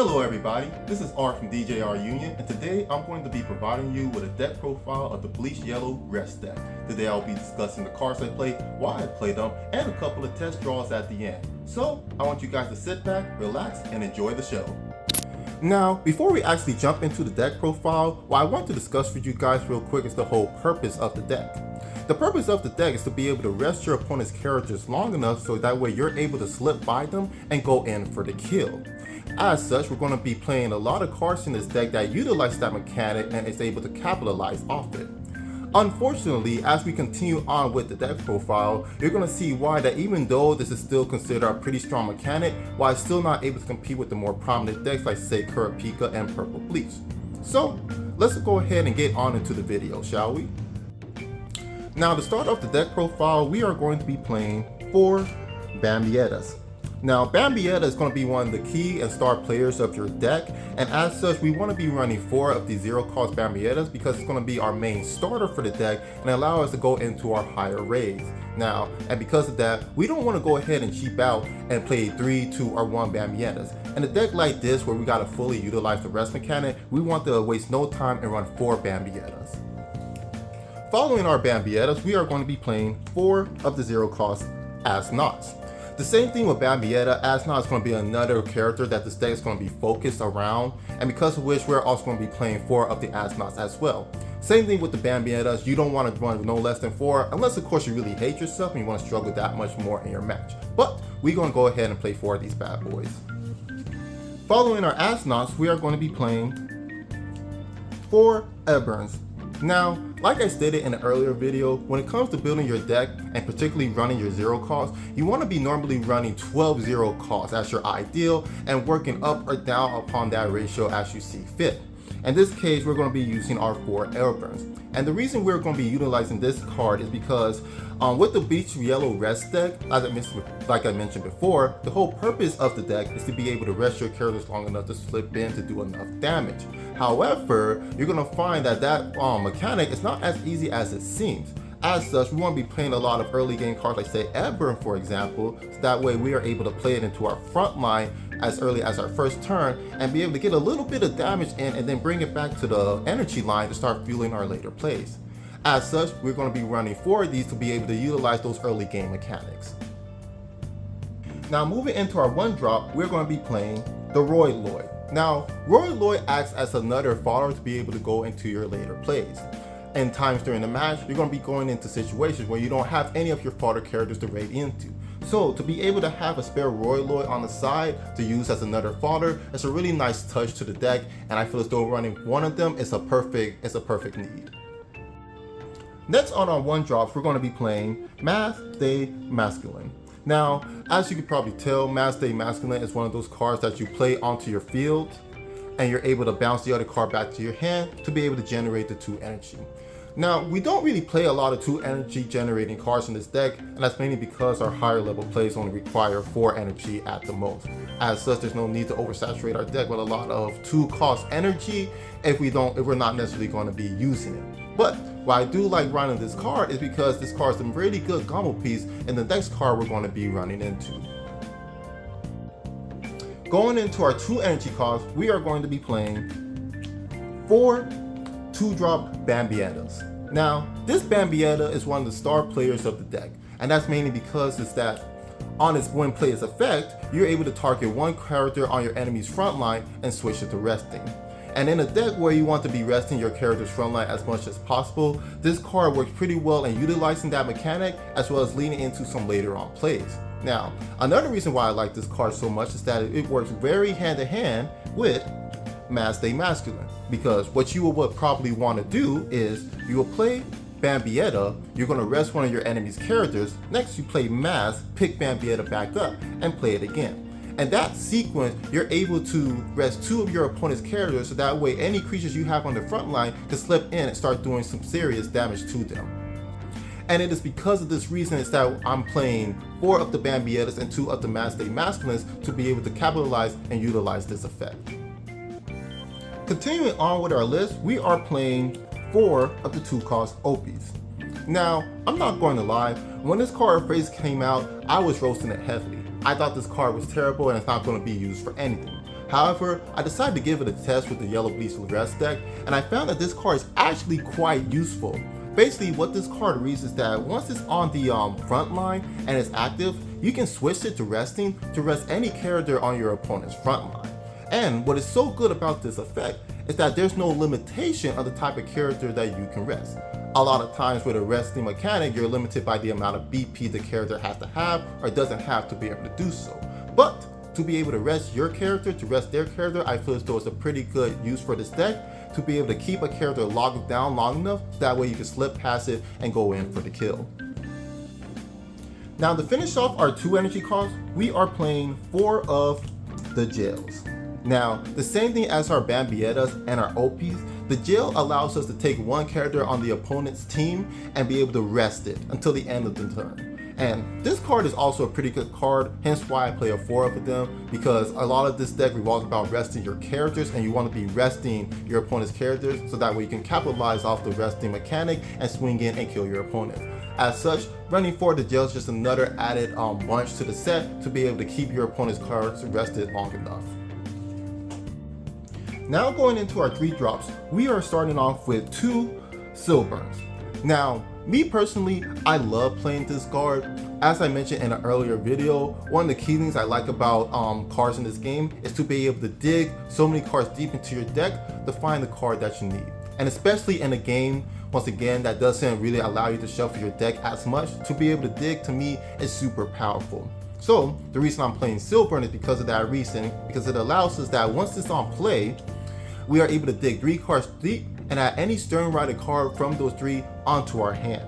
Hello everybody, this is R from DJR Union, and today I'm going to be providing you with a deck profile of the Bleach Yellow Rest deck. Today I'll be discussing the cards I play, why I play them, and a couple of test draws at the end. So I want you guys to sit back, relax, and enjoy the show. Now, before we actually jump into the deck profile, what I want to discuss with you guys real quick is the whole purpose of the deck. The purpose of the deck is to be able to rest your opponent's characters long enough so that way you're able to slip by them and go in for the kill. As such, we're going to be playing a lot of cards in this deck that utilize that mechanic and is able to capitalize off it. Unfortunately, as we continue on with the deck profile, you're going to see why that even though this is still considered a pretty strong mechanic, why it's still not able to compete with the more prominent decks like say Kurapika and Purple Bleach. So let's go ahead and get on into the video, shall we? Now to start off the deck profile, we are going to be playing 4 Bambietas. Now, Bambietta is going to be one of the key and star players of your deck, and as such, we want to be running 4 of the zero-cost Bambiettas because it's going to be our main starter for the deck and allow us to go into our higher raids. Now, and because of that, we don't want to go ahead and cheap out and play 3, 2, or 1 Bambiettas. In a deck like this, where we got to fully utilize the rest mechanic, we want to waste no time and run 4 Bambiettas. Following our Bambiettas, we are going to be playing 4 of the zero-cost As-Nots. The same thing with Bambietta, As-Not is going to be another character that this deck is going to be focused around, and because of which we're also going to be playing 4 of the As-Nots as well. Same thing with the Bambiettas, you don't want to run no less than 4, unless of course you really hate yourself and you want to struggle that much more in your match. But we're going to go ahead and play 4 of these bad boys. Following our As-Nots, we are going to be playing 4 Eberns. Now, like I stated in an earlier video, when it comes to building your deck and particularly running your zero cost, you want to be normally running 12 zero costs as your ideal and working up or down upon that ratio as you see fit. In this case, we're going to be using our 4 Airburns. And the reason we're going to be utilizing this card is because with the Bleach Yellow Rest deck, like I mentioned before, the whole purpose of the deck is to be able to rest your characters long enough to slip in to do enough damage. However, you're going to find that mechanic is not as easy as it seems. As such, we want to be playing a lot of early game cards like say Edburn, for example, so that way we are able to play it into our front line as early as our first turn and be able to get a little bit of damage in and then bring it back to the energy line to start fueling our later plays. As such, we're going to be running 4 of these to be able to utilize those early game mechanics. Now moving into our 1-drop, we're going to be playing the Roy Lloyd. Now, Roy Lloyd acts as another fodder to be able to go into your later plays. And times during the match, you're going to be going into situations where you don't have any of your fodder characters to raid into. So to be able to have a spare Roy Lloyd on the side to use as another fodder is a really nice touch to the deck, and I feel as though running 1 of them is a perfect need. Next on our 1-drops, we're going to be playing Mass Day Masculine. Now, as you can probably tell, Mass Day Masculine is one of those cards that you play onto your field and you're able to bounce the other card back to your hand to be able to generate the 2 energy. Now, we don't really play a lot of 2 energy generating cards in this deck, and that's mainly because our higher level plays only require 4 energy at the most. As such, there's no need to oversaturate our deck with a lot of 2 cost energy if we're not necessarily going to be using it. But why I do like running this card is because this card is a really good combo piece in the next card we're going to be running into. Going into our 2 energy costs, we are going to be playing 4 2-drop Bambiettas. Now, this Bambietta is one of the star players of the deck, and that's mainly because it's that on its when play its effect, you're able to target 1 character on your enemy's front line and switch it to resting. And in a deck where you want to be resting your character's front line as much as possible, this card works pretty well in utilizing that mechanic as well as leaning into some later on plays. Now, another reason why I like this card so much is that it works very hand in hand with Mass Day Masculine, because what you would probably want to do is you will play Bambietta, you're going to rest one of your enemy's characters, next you play Mass, pick Bambietta back up, and play it again. And that sequence, you're able to rest 2 of your opponent's characters so that way any creatures you have on the front line can slip in and start doing some serious damage to them. And it is because of this reason is that I'm playing 4 of the Bambiettas and 2 of the Mass Day Masculines to be able to capitalize and utilize this effect. Continuing on with our list, we are playing 4 of the 2-cost Opies. Now, I'm not going to lie, when this card first came out, I was roasting it heavily. I thought this card was terrible and it's not going to be used for anything. However, I decided to give it a test with the Yellow Bleach rest deck, and I found that this card is actually quite useful. Basically, what this card reads is that once it's on the front line and it's active, you can switch it to resting to rest any character on your opponent's front line. And what is so good about this effect is that there's no limitation on the type of character that you can rest. A lot of times with a resting mechanic, you're limited by the amount of BP the character has to have or doesn't have to be able to do so. But to be able to rest your character, to rest their character, I feel as though it's a pretty good use for this deck to be able to keep a character locked down long enough so that way you can slip past it and go in for the kill. Now to finish off our 2 energy costs, we are playing 4 of the jails. Now, the same thing as our Bambietas and our OPs, the jail allows us to take one character on the opponent's team and be able to rest it until the end of the turn. And this card is also a pretty good card, hence why I play a 4 of them, because a lot of this deck revolves about resting your characters and you want to be resting your opponent's characters so that way you can capitalize off the resting mechanic and swing in and kill your opponent. As such, running 4 of the jail is just another added bunch to the set to be able to keep your opponent's cards rested long enough. Now going into our 3 drops, we are starting off with 2 Silburns. Now, me personally, I love playing this card. As I mentioned in an earlier video, one of the key things I like about cards in this game is to be able to dig so many cards deep into your deck to find the card that you need. And especially in a game, once again, that doesn't really allow you to shuffle your deck as much, to be able to dig to me is super powerful. So the reason I'm playing Silburn is because of that reason, because it allows us that once it's on play, we are able to dig 3 cards deep and add any Stern Rider card from those 3 onto our hand.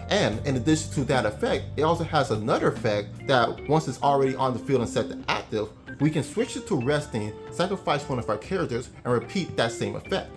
And in addition to that effect, it also has another effect that once it's already on the field and set to active, we can switch it to resting, sacrifice one of our characters, and repeat that same effect.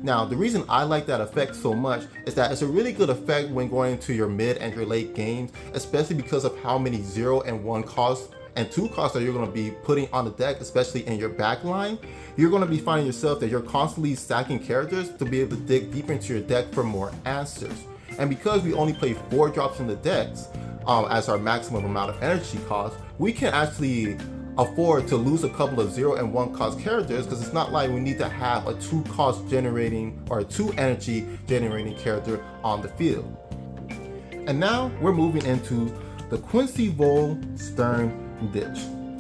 Now, the reason I like that effect so much is that it's a really good effect when going into your mid and your late games, especially because of how many 0 and 1 costs and 2 costs that you're going to be putting on the deck, especially in your back line. You're going to be finding yourself that you're constantly stacking characters to be able to dig deeper into your deck for more answers. And because we only play 4 drops in the decks as our maximum amount of energy cost, we can actually afford to lose a couple of 0 and 1 cost characters, because it's not like we need to have a 2 cost generating or a 2 energy generating character on the field. And now we're moving into the Quincy Vol Stern Ditch.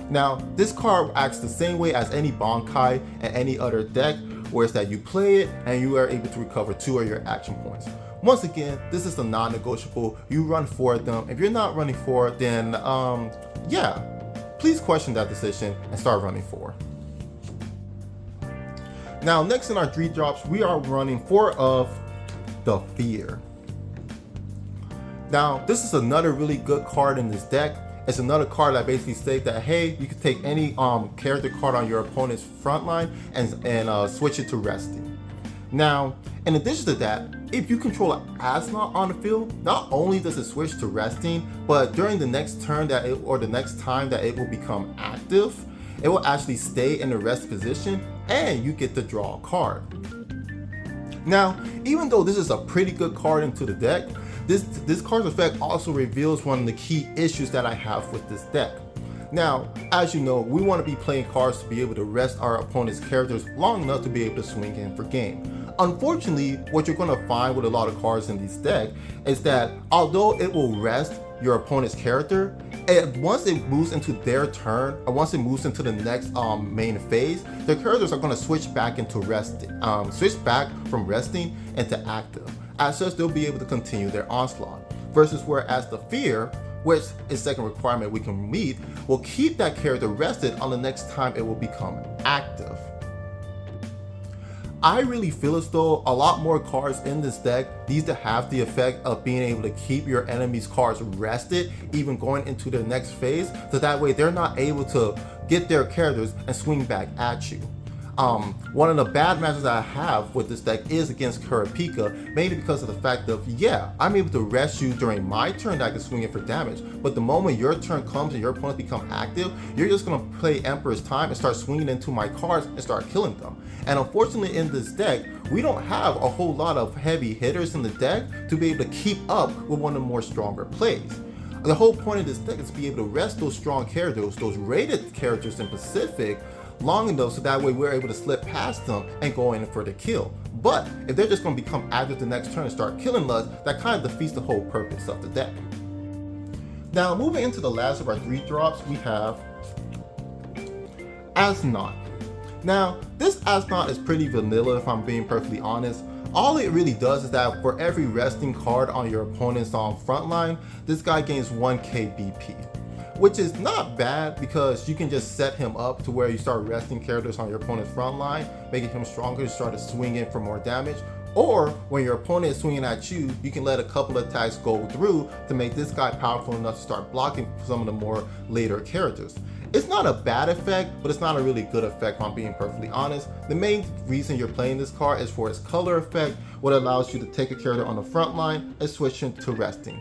Now, this card acts the same way as any Bankai and any other deck, where it's that you play it and you are able to recover 2 of your action points. Once again, this is a non-negotiable. You run 4 of them. If you're not running 4, then yeah, please question that decision and start running 4. Now, next in our 3 drops, we are running 4 of the Fear. Now, this is another really good card in this deck. It's another card that basically states that, hey, you can take any character card on your opponent's front line and switch it to resting. Now, in addition to that, if you control an Astronaut on the field, not only does it switch to resting, but during the next turn or the next time that it will become active, it will actually stay in the rest position and you get to draw a card. Now, even though this is a pretty good card into the deck, this card's effect also reveals one of the key issues that I have with this deck. Now, as you know, we want to be playing cards to be able to rest our opponent's characters long enough to be able to swing in for game. Unfortunately, what you're going to find with a lot of cards in this deck is that although it will rest your opponent's character, once it moves into their turn, or once it moves into the next main phase, their characters are going to switch back into resting, switch back from resting into active. As such, they'll be able to continue their onslaught. Versus whereas the Fear, which is second requirement we can meet, will keep that character rested on the next time it will become active. I really feel as though a lot more cards in this deck needs to have the effect of being able to keep your enemy's cards rested even going into their next phase, so that way they're not able to get their characters and swing back at you. One of the bad matches that I have with this deck is against Kurapika, mainly because of the fact of, yeah, I'm able to rest you during my turn that I can swing in for damage, but the moment your turn comes and your opponents become active, you're just going to play Emperor's Time and start swinging into my cards and start killing them. And unfortunately in this deck, we don't have a whole lot of heavy hitters in the deck to be able to keep up with one of the more stronger plays. The whole point of this deck is to be able to rest those strong characters, those rated characters in Pacific, long enough so that way we're able to slip past them and go in for the kill. But if they're just going to become active the next turn and start killing us, that kind of defeats the whole purpose of the deck. Now moving into the last of our 3 drops, we have Asnaut. Now this Asnaut is pretty vanilla if I'm being perfectly honest. All it really does is that for every resting card on your opponent's front line, this guy gains 1k BP, which is not bad because you can just set him up to where you start resting characters on your opponent's front line, making him stronger to start to swing in for more damage. Or when your opponent is swinging at you, you can let a couple attacks go through to make this guy powerful enough to start blocking some of the more later characters. It's not a bad effect, but it's not a really good effect if I'm being perfectly honest. The main reason you're playing this card is for its color effect, what allows you to take a character on the front line and switch him to resting.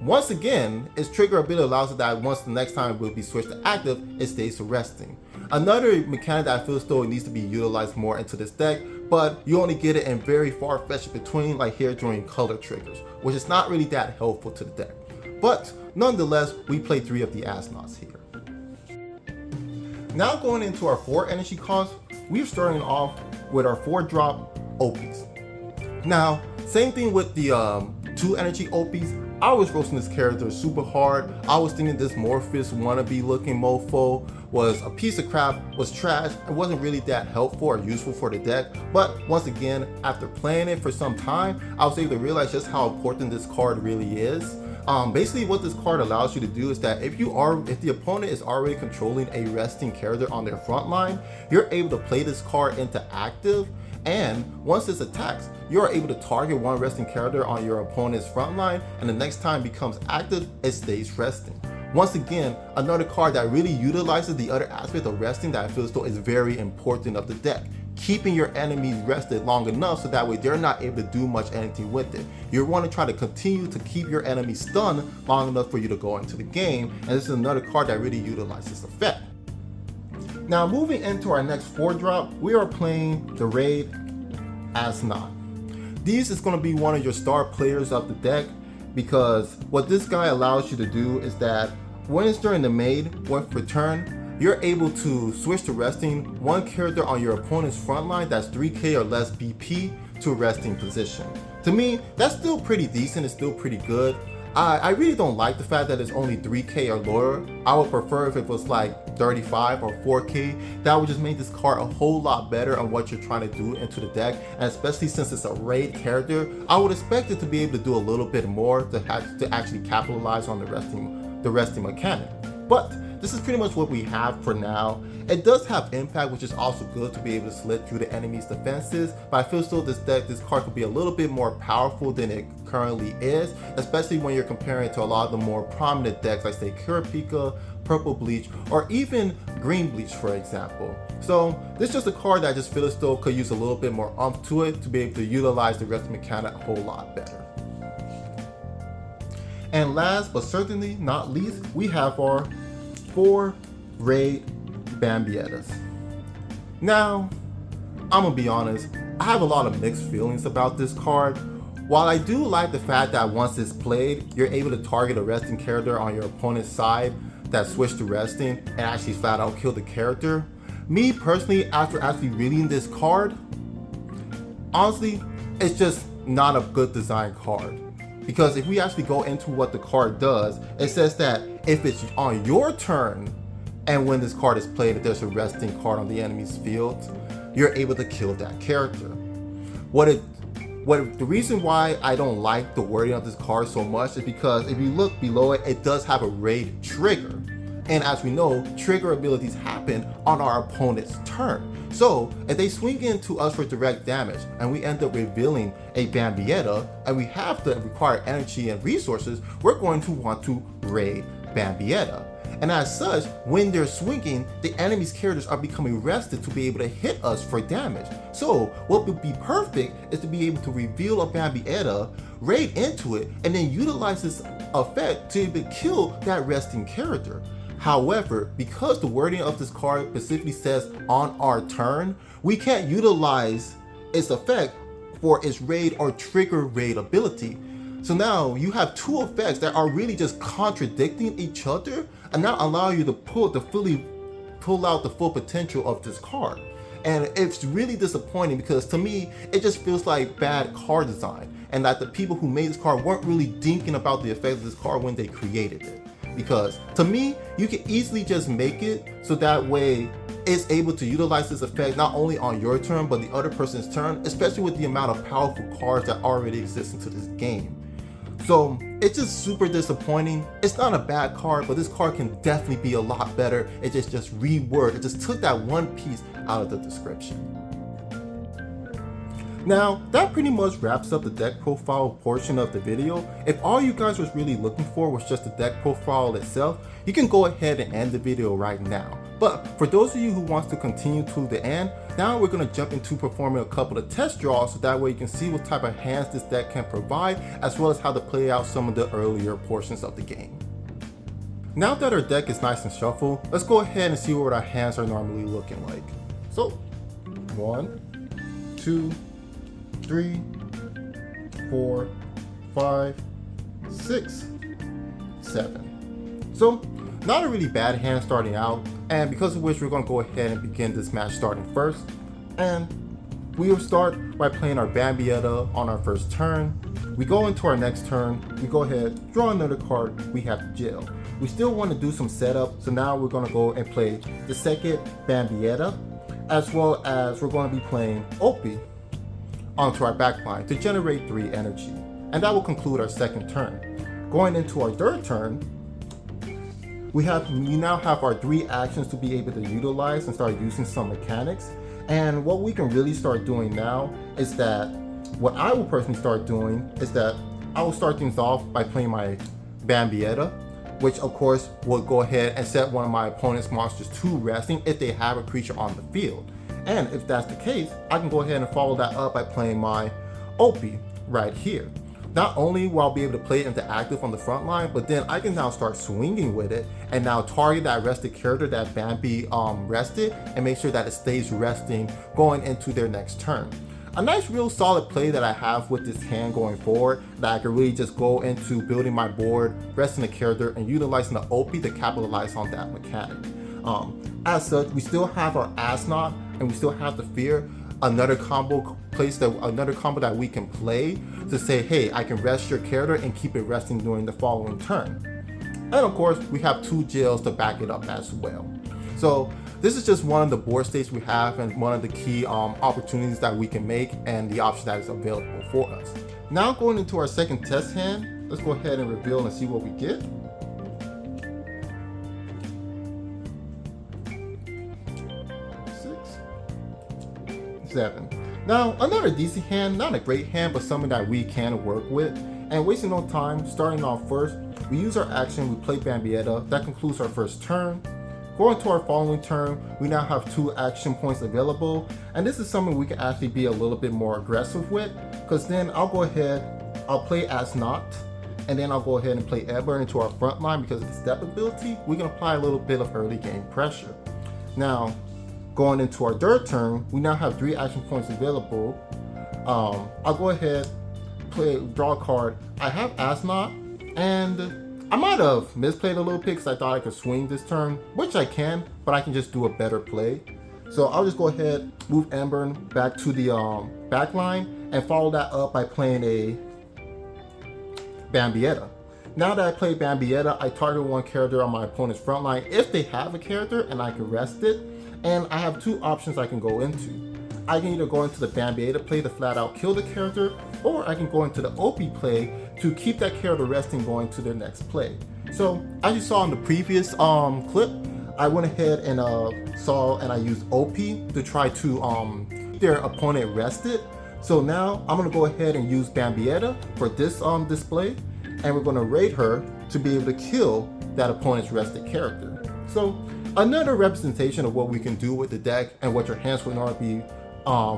Once again, its trigger ability allows it that once the next time it will be switched to active, it stays to resting. Another mechanic that I feel still needs to be utilized more into this deck, but you only get it in very far-fetched between, like here during color triggers, which is not really that helpful to the deck. But nonetheless, we play 3 of the Asnauts here. Now going into our 4 energy costs, we're starting off with our 4-drop Opies. Now, same thing with the 2 energy Opies. I was roasting this character super hard. I was thinking this Morpheus wannabe looking mofo was a piece of crap, was trash, and wasn't really that helpful or useful for the deck. But once again, after playing it for some time, I was able to realize just how important this card really is. Basically what this card allows you to do is that if the opponent is already controlling a resting character on their front line, you're able to play this card into active, and once this attacks, you're able to target one resting character on your opponent's front line, and the next time it becomes active, it stays resting. Once again, another card that really utilizes the other aspect of resting that I feel still is very important of the deck. Keeping your enemies rested long enough so that way they're not able to do much anything with it. You want to try to continue to keep your enemies stunned long enough for you to go into the game, and this is another card that really utilizes this effect. Now moving into our next 4-drop, we are playing the Raid Asnaut. These is going to be one of your star players of the deck, because what this guy allows you to do is that when it's during the main, once per turn, you're able to switch to resting one character on your opponent's front line that's 3k or less BP to a resting position. To me, that's still pretty decent, it's still pretty good. I really don't like the fact that it's only 3k or lower. I would prefer if it was like 35 or 4k. That would just make this card a whole lot better on what you're trying to do into the deck, and especially since it's a raid character, I would expect it to be able to do a little bit more to actually capitalize on the resting mechanic. But this is pretty much what we have for now. It does have impact, which is also good to be able to slit through the enemy's defenses, but I feel still this card could be a little bit more powerful than it currently is, especially when you're comparing it to a lot of the more prominent decks like say Kurapika, Purple Bleach, or even Green Bleach for example. So this is just a card that I just feel as though could use a little bit more oomph to it to be able to utilize the resting mechanic a whole lot better. And last but certainly not least, we have our 4 Raid Bambiettas. Now, I'm gonna be honest, I have a lot of mixed feelings about this card. While I do like the fact that once it's played, you're able to target a resting character on your opponent's side that switched to resting and actually flat out kill the character, me personally, after actually reading this card, honestly, it's just not a good design card. Because if we actually go into what the card does, it says that if it's on your turn and when this card is played, if there's a resting card on the enemy's field, you're able to kill that character. The reason why I don't like the wording of this card so much is because if you look below it, it does have a raid trigger. And as we know, trigger abilities happen on our opponent's turn. So if they swing into us for direct damage and we end up revealing a Bambietta and we have to require energy and resources, we're going to want to raid Bambietta. And as such, when they're swinging, the enemy's characters are becoming rested to be able to hit us for damage. So what would be perfect is to be able to reveal a Bambietta, raid into it, and then utilize this effect to even kill that resting character. However, because the wording of this card specifically says on our turn, we can't utilize its effect for its raid or trigger raid ability. So now you have 2 effects that are really just contradicting each other and not allow you to fully pull out the full potential of this card. And it's really disappointing because to me, it just feels like bad card design, and that the people who made this card weren't really thinking about the effects of this card when they created it. Because to me, you can easily just make it so that way it's able to utilize this effect not only on your turn, but the other person's turn, especially with the amount of powerful cards that already exist into this game. So it's just super disappointing. It's not a bad card, but this card can definitely be a lot better. It just reworded. It just took that one piece out of the description. Now, that pretty much wraps up the deck profile portion of the video. If all you guys was really looking for was just the deck profile itself, you can go ahead and end the video right now. But for those of you who wants to continue to the end, now we're going to jump into performing a couple of test draws so that way you can see what type of hands this deck can provide, as well as how to play out some of the earlier portions of the game. Now that our deck is nice and shuffled, let's go ahead and see what our hands are normally looking like. So, 1, 2, 3, 4, 5, 6, 7. So, not a really bad hand starting out, and because of which we're going to go ahead and begin this match starting first. And we will start by playing our Bambietta on our first turn. We go into our next turn, we go ahead, draw another card, we have Jail. We still want to do some setup, so now we're going to go and play the second Bambietta, as well as we're going to be playing Opie onto our back line to generate 3 energy. And that will conclude our second turn. Going into our third turn, we now have our 3 actions to be able to utilize and start using some mechanics. And what we can really start doing now is that, what I will personally start doing is that I will start things off by playing my Bambietta, which of course will go ahead and set one of my opponent's monsters to resting if they have a creature on the field. And if that's the case, I can go ahead and follow that up by playing my Opie right here. Not only will I be able to play it into active on the front line, but then I can now start swinging with it and now target that rested character that Bambi rested and make sure that it stays resting going into their next turn. A nice real solid play that I have with this hand going forward, that I can really just go into building my board, resting the character, and utilizing the Opie to capitalize on that mechanic. As such, we still have our Asnot and we still have the Fear, another combo that we can play to say, hey, I can rest your character and keep it resting during the following turn. And of course, we have 2 jails to back it up as well. So this is just one of the board states we have and one of the key opportunities that we can make and the option that is available for us. Now going into our second test hand, let's go ahead and reveal and see what we get. 6, 7. Now, another decent hand, not a great hand, but something that we can work with. And wasting no time, starting off first, we use our action, we play Bambietta. That concludes our first turn. Going to our following turn, we now have 2 action points available. And this is something we can actually be a little bit more aggressive with, because then I'll go ahead, I'll play Asnot, and then I'll go ahead and play Eber into our front line because of the step ability. We can apply a little bit of early game pressure. Now, going into our third turn, we now have 3 action points available. I'll go ahead, draw a card. I have Asnot, and I might have misplayed a little bit because I thought I could swing this turn, which I can, but I can just do a better play. So I'll just go ahead, move Embern back to the back line, and follow that up by playing a Bambietta. Now that I play Bambietta, I target one character on my opponent's front line if they have a character and I can rest it. And I have 2 options I can go into. I can either go into the Bambietta play to flat out kill the character, or I can go into the Opie play to keep that character resting going to their next play. So as you saw in the previous clip, I went ahead and I used Opie to try to keep their opponent rested. So now I'm gonna go ahead and use Bambietta for this display, and we're gonna raid her to be able to kill that opponent's rested character. So another representation of what we can do with the deck and what your hands will not be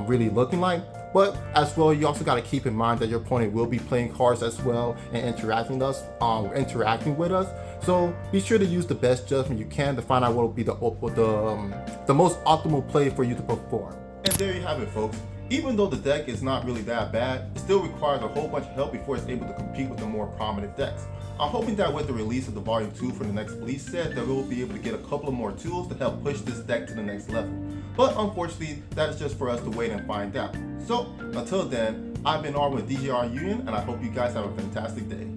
really looking like. But as well, you also got to keep in mind that your opponent will be playing cards as well and interacting with us. So be sure to use the best judgment you can to find out what will be the most optimal play for you to perform. And there you have it, folks. Even though the deck is not really that bad, it still requires a whole bunch of help before it's able to compete with the more prominent decks. I'm hoping that with the release of the Volume 2 for the next Bleach set, that we'll be able to get a couple of more tools to help push this deck to the next level. But unfortunately, that is just for us to wait and find out. So, until then, I've been Arvin with DJR Union, and I hope you guys have a fantastic day.